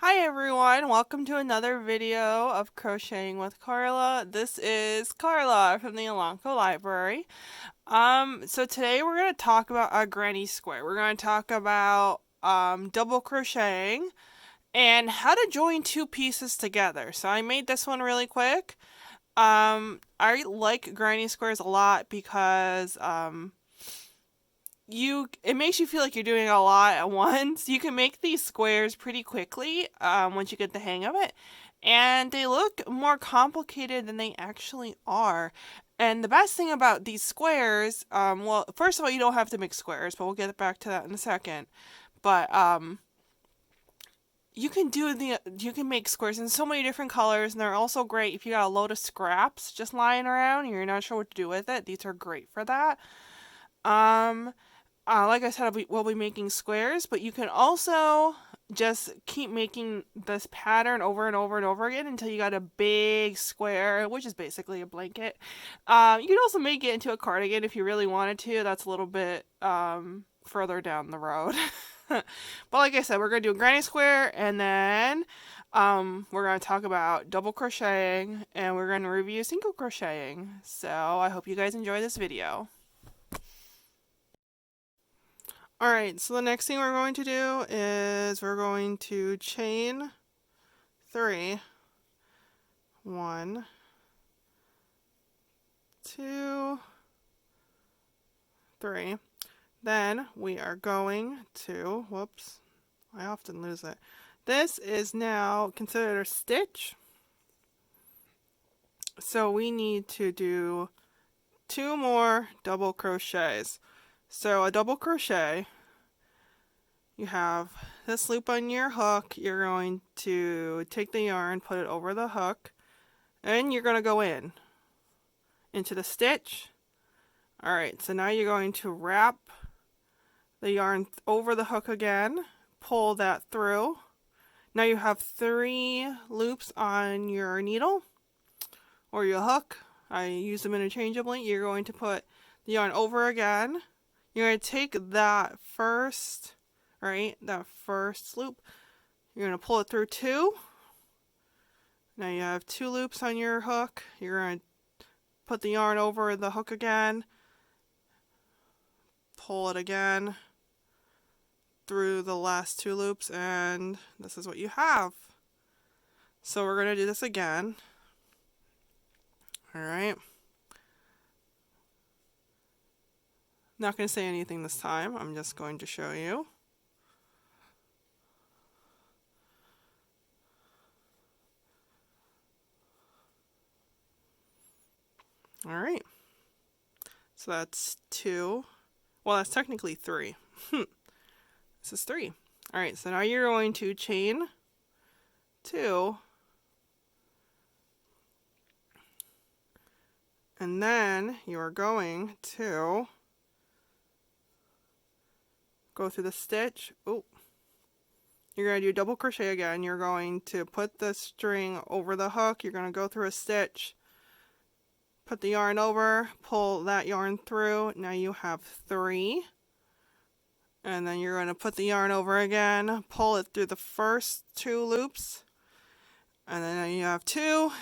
Hi everyone, welcome to another video of Crocheting with Carla. This is Carla from the Elanco Library. So today we're going to talk about a granny square. We're going to talk about double crocheting and how to join two pieces together. So I made this one really quick. I like granny squares a lot because it makes you feel like you're doing a lot at once. You can make these squares pretty quickly once you get the hang of it, and they look more complicated than they actually are. And the best thing about these squares, well, first of all, you don't have to make squares, but we'll get back to that in a second. But you can make squares in so many different colors, and they're also great if you got a load of scraps just lying around and you're not sure what to do with it. These are great for that. Like I said, we'll be making squares, but you can also just keep making this pattern over and over and over again until you got a big square, which is basically a blanket. You can also make it into a cardigan if you really wanted to. That's a little bit further down the road. But like I said, we're going to do a granny square, and then we're going to talk about double crocheting, and we're going to review single crocheting. So I hope you guys enjoy this video. Alright, so the next thing we're going to do is we're going to chain 3. 1, 2, 3. Then we are going to, whoops, I often lose it. This is now considered a stitch. So we need to do 2 more double crochets. So a double crochet, you have this loop on your hook. You're going to take the yarn, put it over the hook, and you're going to go into the stitch. Alright, so now you're going to wrap the yarn over the hook again, pull that through. Now you have 3 loops on your needle or your hook. I use them interchangeably. You're going to put the yarn over again. You're going to take that first loop. You're going to pull it through 2. Now you have 2 loops on your hook. You're going to put the yarn over the hook again, pull it again through the last 2 loops, and this is what you have. So we're going to do this again. Alright. Not going to say anything this time. I'm just going to show you. Alright. So that's 2. Well, that's technically 3. This is 3. Alright, so now you're going to chain 2. And then you're going to go through the stitch. Oh, you're going to do double crochet again. You're going to put the string over the hook. You're going to go through a stitch, put the yarn over, pull that yarn through. Now you have 3. And then you're going to put the yarn over again, pull it through the first 2 loops. And then now you have 2.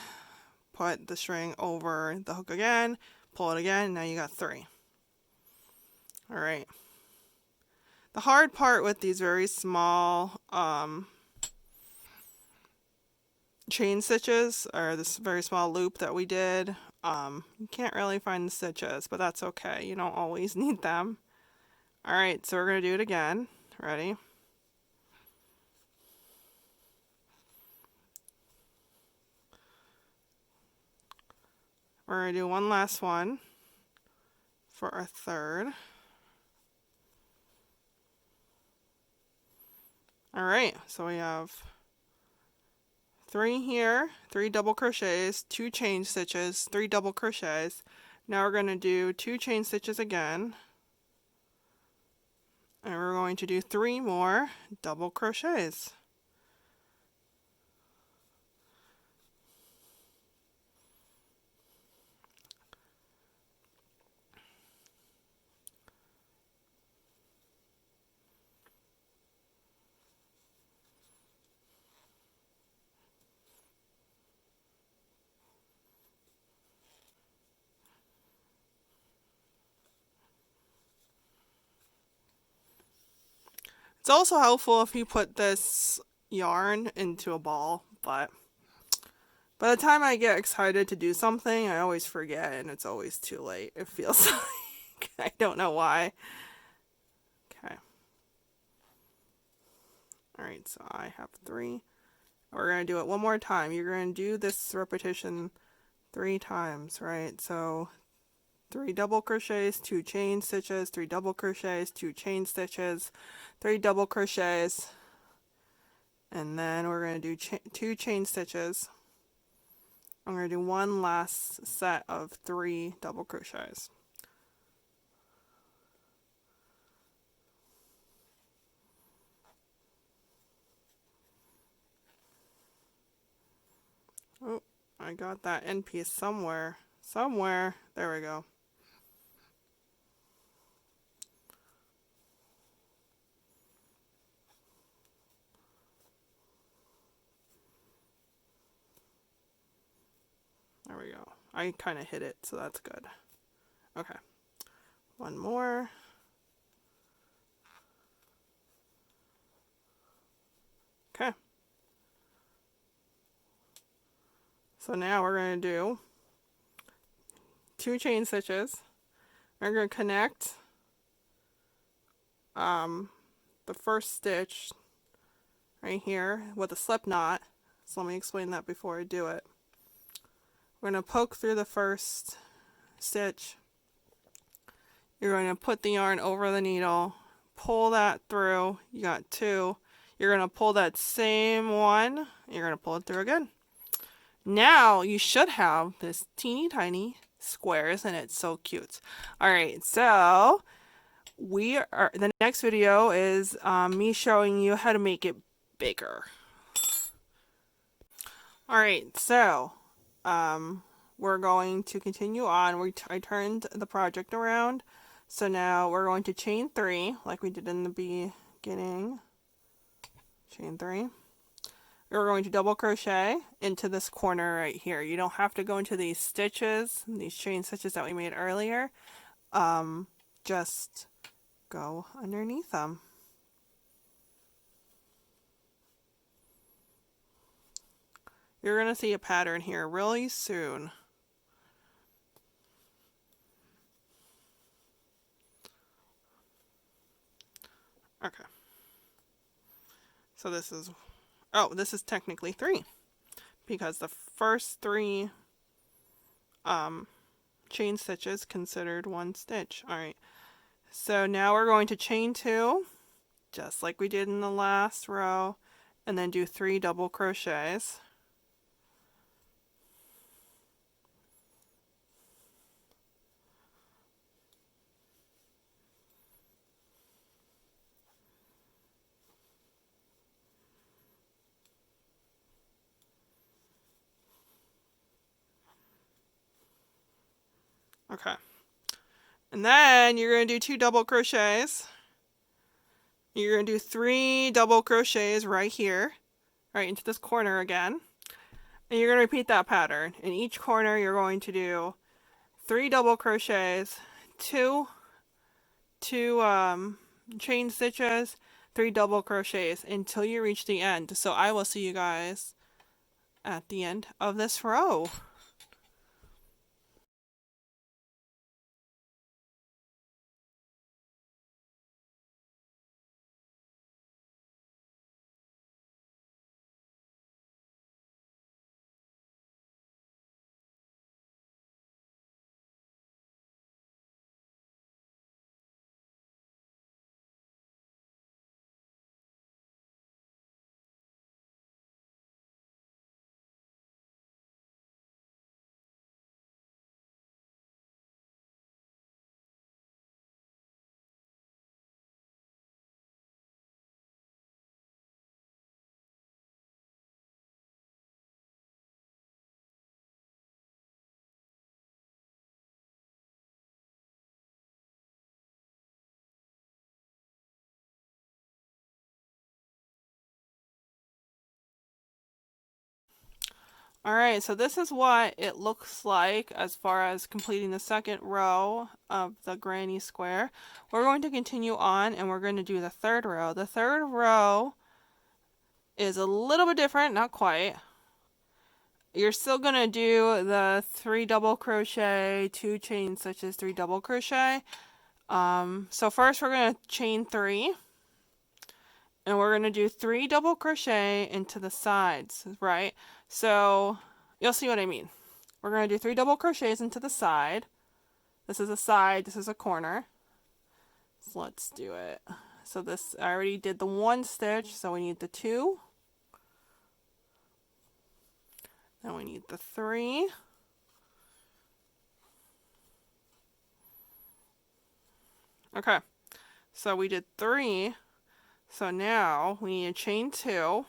Put the string over the hook again, pull it again. Now you got 3. Alright. The hard part with these very small chain stitches, or this very small loop that we did, you can't really find the stitches, but that's okay. You don't always need them. Alright, so we're going to do it again. Ready? We're going to do one last one for our third. Alright, so we have 3 here, 3 double crochets, 2 chain stitches, 3 double crochets. Now we're going to do 2 chain stitches again. And we're going to do 3 more double crochets. It's also helpful if you put this yarn into a ball, but by the time I get excited to do something, I always forget and it's always too late. It feels like I don't know why. Okay. Alright, so I have 3. We're going to do it one more time. You're going to do this repetition 3 times, right? So 3 double crochets, 2 chain stitches, 3 double crochets, 2 chain stitches, 3 double crochets, and then we're going to do 2 chain stitches. I'm going to do one last set of 3 double crochets. Oh, I got that end piece somewhere. Somewhere. There we go. There we go. I kind of hit it, so that's good. Okay. One more. Okay. So now we're going to do 2 chain stitches. We're going to connect the first stitch right here with a slip knot. So let me explain that before I do it. We're going to poke through the first stitch. You're going to put the yarn over the needle, pull that through. You got 2. You're going to pull that same one. You're going to pull it through again. Now you should have this teeny tiny squares and it's so cute. Alright, so the next video is me showing you how to make it bigger. Alright, so we're going to continue on. I turned the project around, so now we're going to chain 3 like we did in the beginning. Chain 3. We're going to double crochet into this corner right here. You don't have to go into these stitches, these chain stitches that we made earlier. Just go underneath them. You're going to see a pattern here really soon. Okay. So this is, this is technically 3 because the first 3 chain stitches considered 1 stitch. Alright. So now we're going to chain 2 just like we did in the last row and then do 3 double crochets. Okay. And then you're going to do 2 double crochets. You're going to do 3 double crochets right here, right into this corner again. And you're going to repeat that pattern. In each corner, you're going to do 3 double crochets, 2 chain stitches, 3 double crochets until you reach the end. So I will see you guys at the end of this row. Alright, so this is what it looks like as far as completing the second row of the granny square. We're going to continue on and we're going to do the third row. The third row is a little bit different, not quite. You're still going to do the 3 double crochet, 2 chain stitches, 3 double crochet. So first we're going to chain 3. And we're going to do 3 double crochet into the sides, right? So you'll see what I mean. We're going to do 3 double crochets into the side. This is a side, this is a corner. So let's do it. So this, I already did the 1 stitch, so we need the 2. Then we need the 3. Okay, so we did 3. So now we need to chain 2.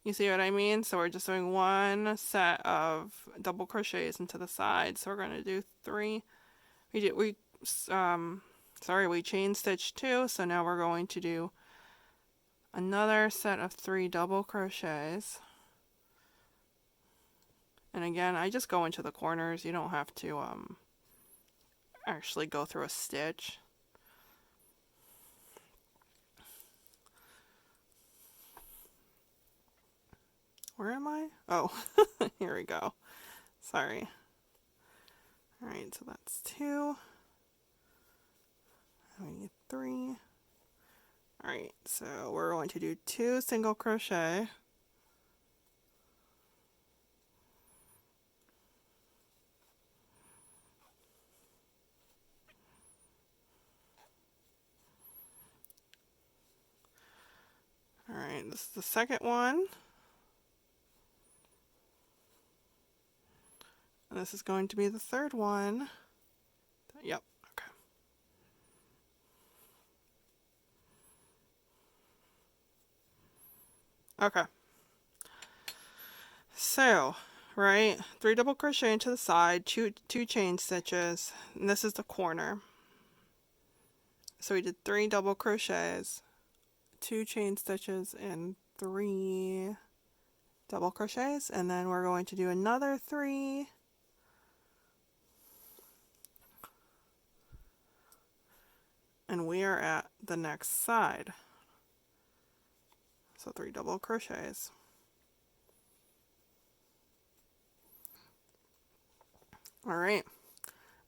You see what I mean? So we're just doing 1 set of double crochets into the side. So we're going to do 3. We chain stitch 2. So now we're going to do another set of 3 double crochets. And again, I just go into the corners. You don't have to actually go through a stitch. Where am I? Oh, here we go. Sorry. Alright, so that's 2. And we need 3. Alright, so we're going to do 2 single crochet. Alright, this is the second one. And this is going to be the third one. Yep, okay. Okay. So, right, 3 double crochet into the side, 2 chain stitches, and this is the corner. So we did 3 double crochets, 2 chain stitches, and 3 double crochets, and then we're going to do another 3. And we are at the next side. So 3 double crochets. Alright.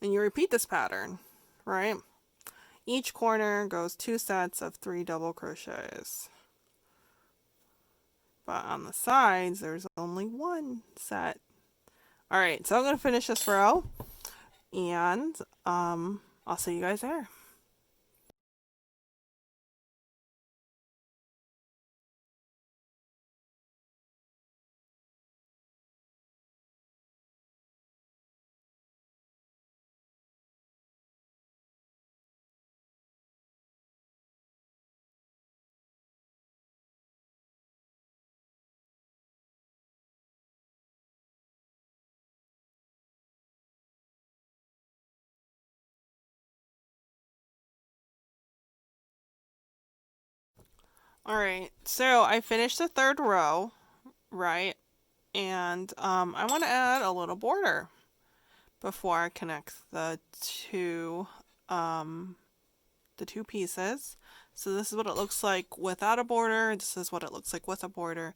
And you repeat this pattern, right? Each corner goes 2 sets of 3 double crochets. But on the sides, there's only 1 set. Alright, so I'm going to finish this row. And I'll see you guys there. Alright, so I finished the third row, right? And I want to add a little border before I connect the two pieces. So this is what it looks like without a border. This is what it looks like with a border.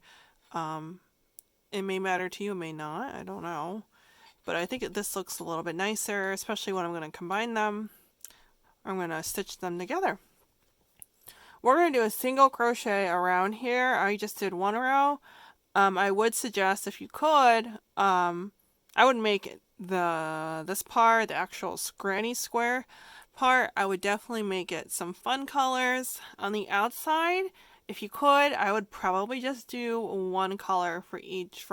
It may matter to you, it may not. I don't know. But I think this looks a little bit nicer, especially when I'm going to combine them. I'm going to stitch them together. We're going to do a single crochet around here. I just did 1 row. I would suggest, if you could, I would make it this part, the actual granny square part, I would definitely make it some fun colors on the outside. If you could, I would probably just do 1 color for each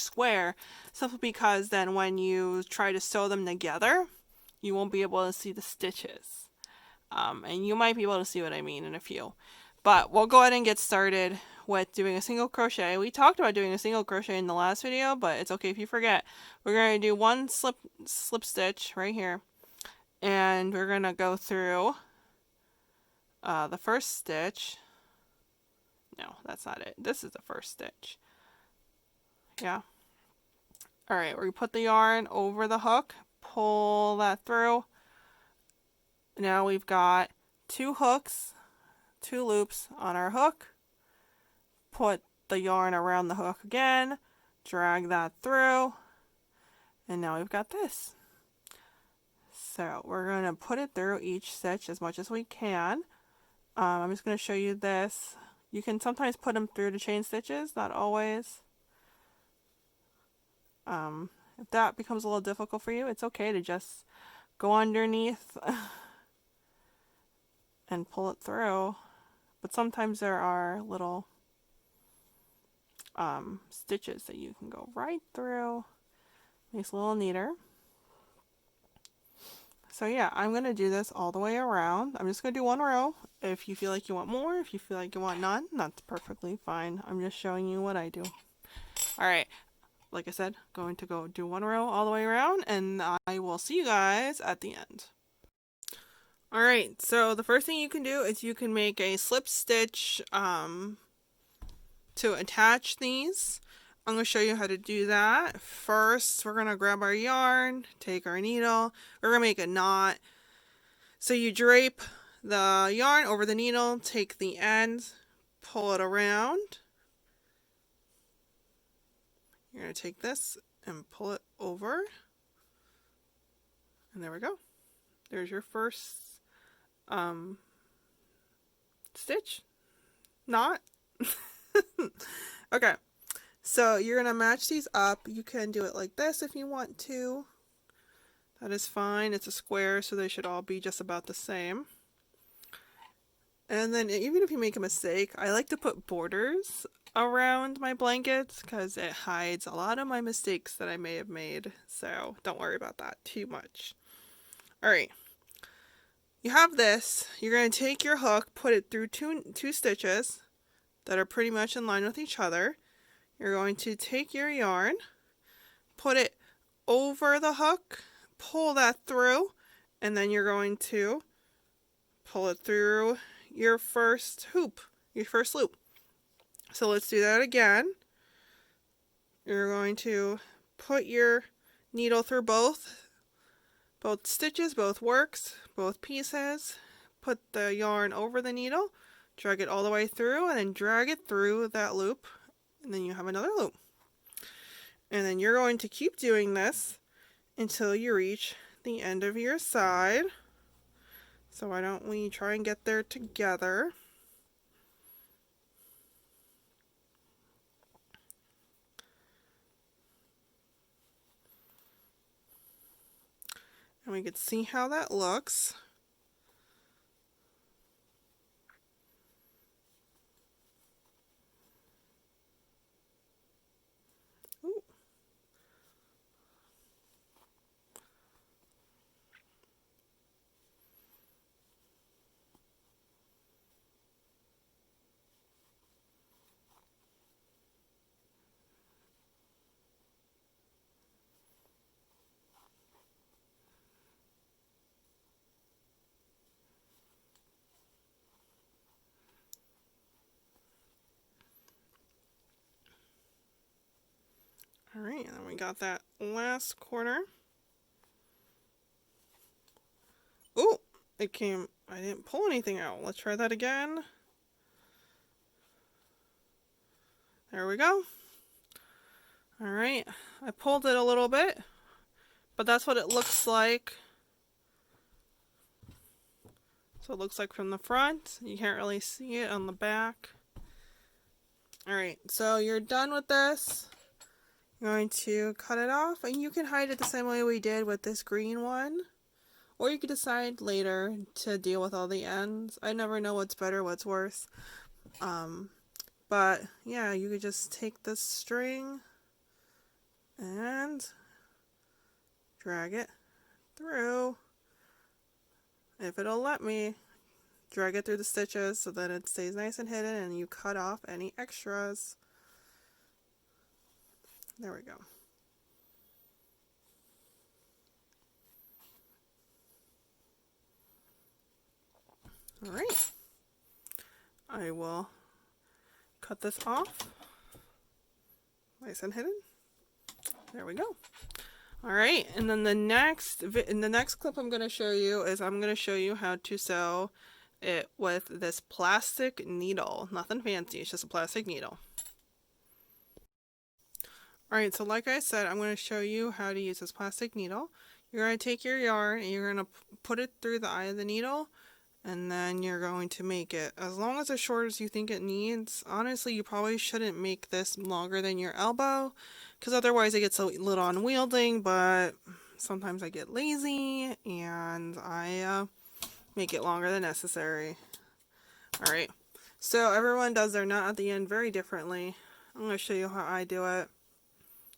square, simply because then when you try to sew them together, you won't be able to see the stitches. And you might be able to see what I mean in a few. But we'll go ahead and get started with doing a single crochet. We talked about doing a single crochet in the last video, but it's okay if you forget. We're going to do 1 slip stitch right here, and we're going to go through the first stitch. No, that's not it. This is the first stitch. Yeah. Alright, we put the yarn over the hook, pull that through. Now we've got 2 hooks, 2 loops on our hook. Put the yarn around the hook again, drag that through, and now we've got this. So we're going to put it through each stitch as much as we can. I'm just going to show you this. You can sometimes put them through the chain stitches, not always. If that becomes a little difficult for you, it's okay to just go underneath and pull it through. But sometimes there are little stitches that you can go right through. Makes it a little neater. So yeah, I'm going to do this all the way around. I'm just going to do 1 row. If you feel like you want more, if you feel like you want none, that's perfectly fine. I'm just showing you what I do. Alright, like I said, going to go do 1 row all the way around, and I will see you guys at the end. Alright, so the first thing you can do is you can make a slip stitch to attach these. I'm going to show you how to do that. First, we're going to grab our yarn, take our needle, we're going to make a knot. So you drape the yarn over the needle, take the end, pull it around. You're going to take this and pull it over. And there we go. There's your first stitch. Knot. Okay. So you're going to match these up. You can do it like this if you want to. That is fine. It's a square, so they should all be just about the same. And then even if you make a mistake, I like to put borders around my blankets because it hides a lot of my mistakes that I may have made. So don't worry about that too much. Alright. You have this. You're going to take your hook, put it through two stitches that are pretty much in line with each other. You're going to take your yarn, put it over the hook, pull that through, and then you're going to pull it through your first hoop, your first loop. So let's do that again. You're going to put your needle through both stitches, both works, both pieces, put the yarn over the needle, drag it all the way through, and then drag it through that loop. And then you have another loop. And then you're going to keep doing this until you reach the end of your side. So why don't we try and get there together? And we can see how that looks. Ooh. Alright, and then we got that last corner. Ooh, I didn't pull anything out. Let's try that again. There we go. Alright, I pulled it a little bit, but that's what it looks like. So it looks like from the front. You can't really see it on the back. Alright, so you're done with this. You're going to cut it off, and you can hide it the same way we did with this green one. Or you could decide later to deal with all the ends. I never know what's better, what's worse. But yeah, you could just take this string and drag it through. If it'll let me, drag it through the stitches so that it stays nice and hidden, and you cut off any extras. There we go. Alright. I will cut this off. Nice and hidden. There we go. All right, and then in the next clip I'm going to show you is I'm going to show you how to sew it with this plastic needle. Nothing fancy, it's just a plastic needle. All right, so like I said, I'm going to show you how to use this plastic needle. You're going to take your yarn and you're going to put it through the eye of the needle, and then you're going to make it as long as short as you think it needs. Honestly, you probably shouldn't make this longer than your elbow, because otherwise it gets a little unwielding, but sometimes I get lazy and I make it longer than necessary. Alright, so everyone does their knot at the end very differently. I'm going to show you how I do it.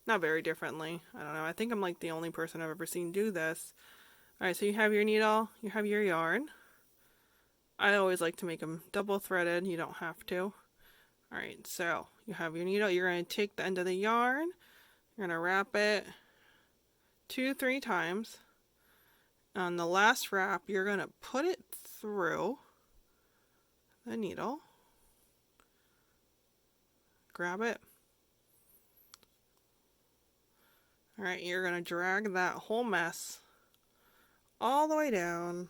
Not very differently. I don't know. I think I'm like the only person I've ever seen do this. Alright, so you have your needle, you have your yarn. I always like to make them double threaded. You don't have to. Alright, so you have your needle. You're going to take the end of the yarn. You're going to wrap it 2-3 times. On the last wrap, you're going to put it through the needle. Grab it. Alright, you're going to drag that whole mess all the way down.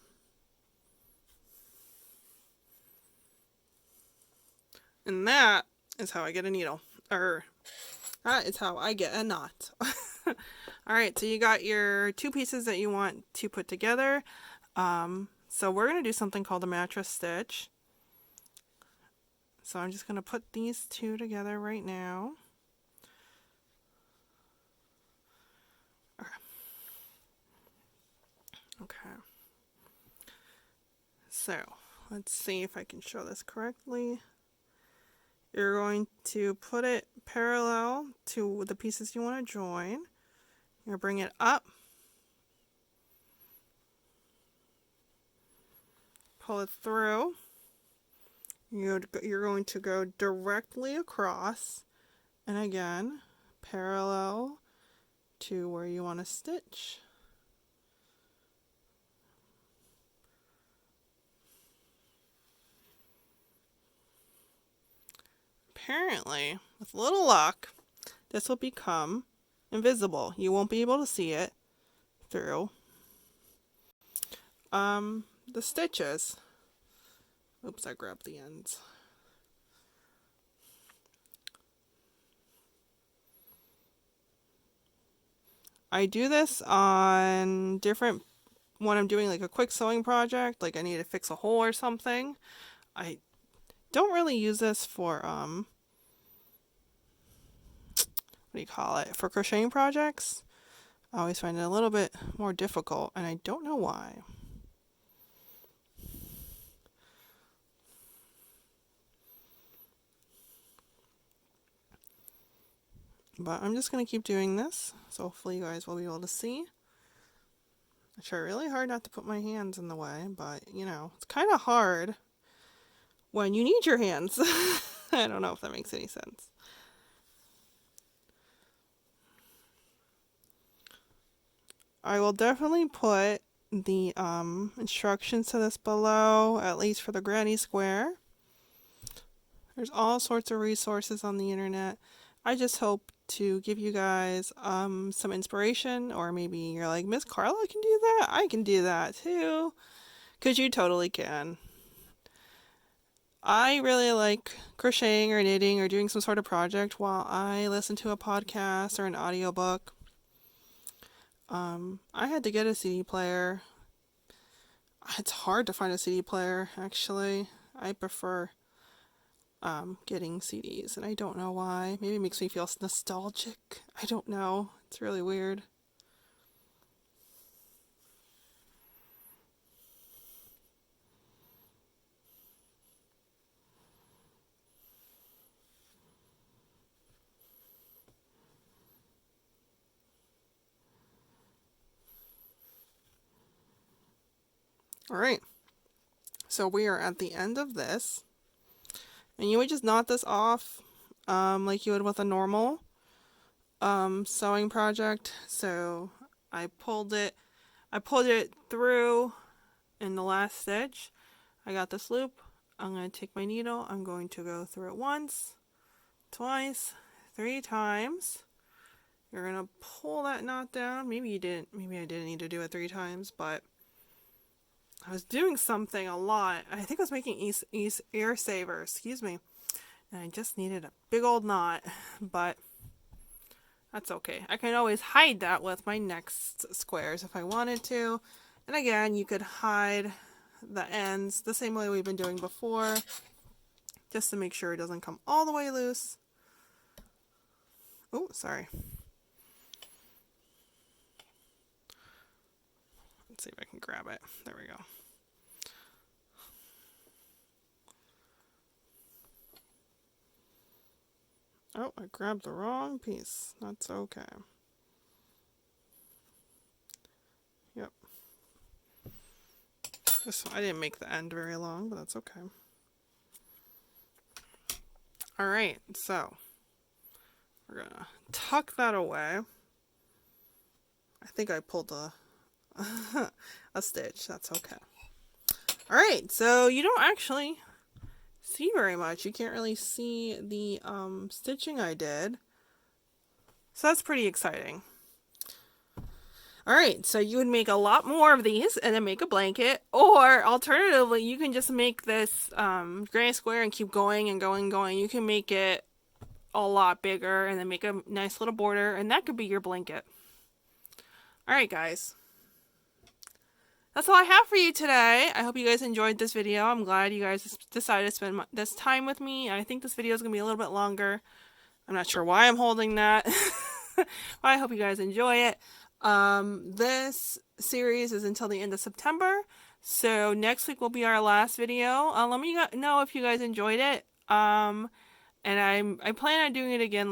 And that is how I get a needle. Or, that is how I get a knot. Alright, so you got your 2 pieces that you want to put together. So we're going to do something called a mattress stitch. So I'm just going to put these 2 together right now. Okay. So, let's see if I can show this correctly. You're going to put it parallel to the pieces you want to join. You're going to bring it up. Pull it through. You're going to go directly across. And again, parallel to where you want to stitch. Apparently, with a little luck, this will become invisible. You won't be able to see it through the stitches. Oops, I grabbed the ends. I do this on different, when I'm doing like a quick sewing project, like I need to fix a hole or something. I don't really use this for what do you call it, for crocheting projects. I always find it a little bit more difficult, and I don't know why. But I'm just going to keep doing this, so hopefully you guys will be able to see. I try really hard not to put my hands in the way, but you know, it's kind of hard when you need your hands. I don't know if that makes any sense. I will definitely put the instructions to this below, at least for the granny square. There's all sorts of resources on the internet. I just hope to give you guys some inspiration, or maybe you're like, Miss Carla can do that? I can do that too. Because you totally can. I really like crocheting or knitting or doing some sort of project while I listen to a podcast or an audiobook. I had to get a CD player. It's hard to find a CD player, actually. I prefer getting CDs, and I don't know why. Maybe it makes me feel nostalgic. I don't know. It's really weird. Alright, so we are at the end of this, and you would just knot this off like you would with a normal sewing project. So I pulled it through in the last stitch. I got this loop. I'm going to take my needle, I'm going to go through it once, twice, 3 times, You're gonna pull that knot down. Maybe you didn't. Maybe I didn't need to do it 3 times, but I was doing something a lot. I think I was making ear saver, excuse me. And I just needed a big old knot, but that's okay. I can always hide that with my next squares if I wanted to. And again, you could hide the ends the same way we've been doing before, just to make sure it doesn't come all the way loose. Oh, sorry. Let's see if I can grab it. There we go. Oh, I grabbed the wrong piece. That's okay. Yep. I didn't make the end very long, but that's okay. Alright, so we're gonna tuck that away. I think I pulled a stitch. That's okay. Alright, so you don't actually see very much. You can't really see the stitching I did. So that's pretty exciting. Alright, so you would make a lot more of these and then make a blanket, or alternatively, you can just make this granny square and keep going and going and going. You can make it a lot bigger and then make a nice little border, and that could be your blanket. Alright guys, that's all I have for you today. I hope you guys enjoyed this video. I'm glad you guys decided to spend this time with me. I think this video is going to be a little bit longer. I'm not sure why I'm holding that, but I hope you guys enjoy it. This series is until the end of September, so next week will be our last video. Let me know if you guys enjoyed it. And I plan on doing it again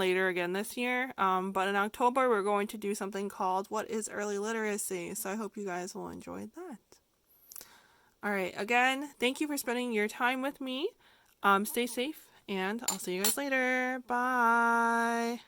this year. But in October we're going to do something called What is Early Literacy? So I hope you guys will enjoy that. Alright, again, thank you for spending your time with me. Stay safe, and I'll see you guys later. Bye!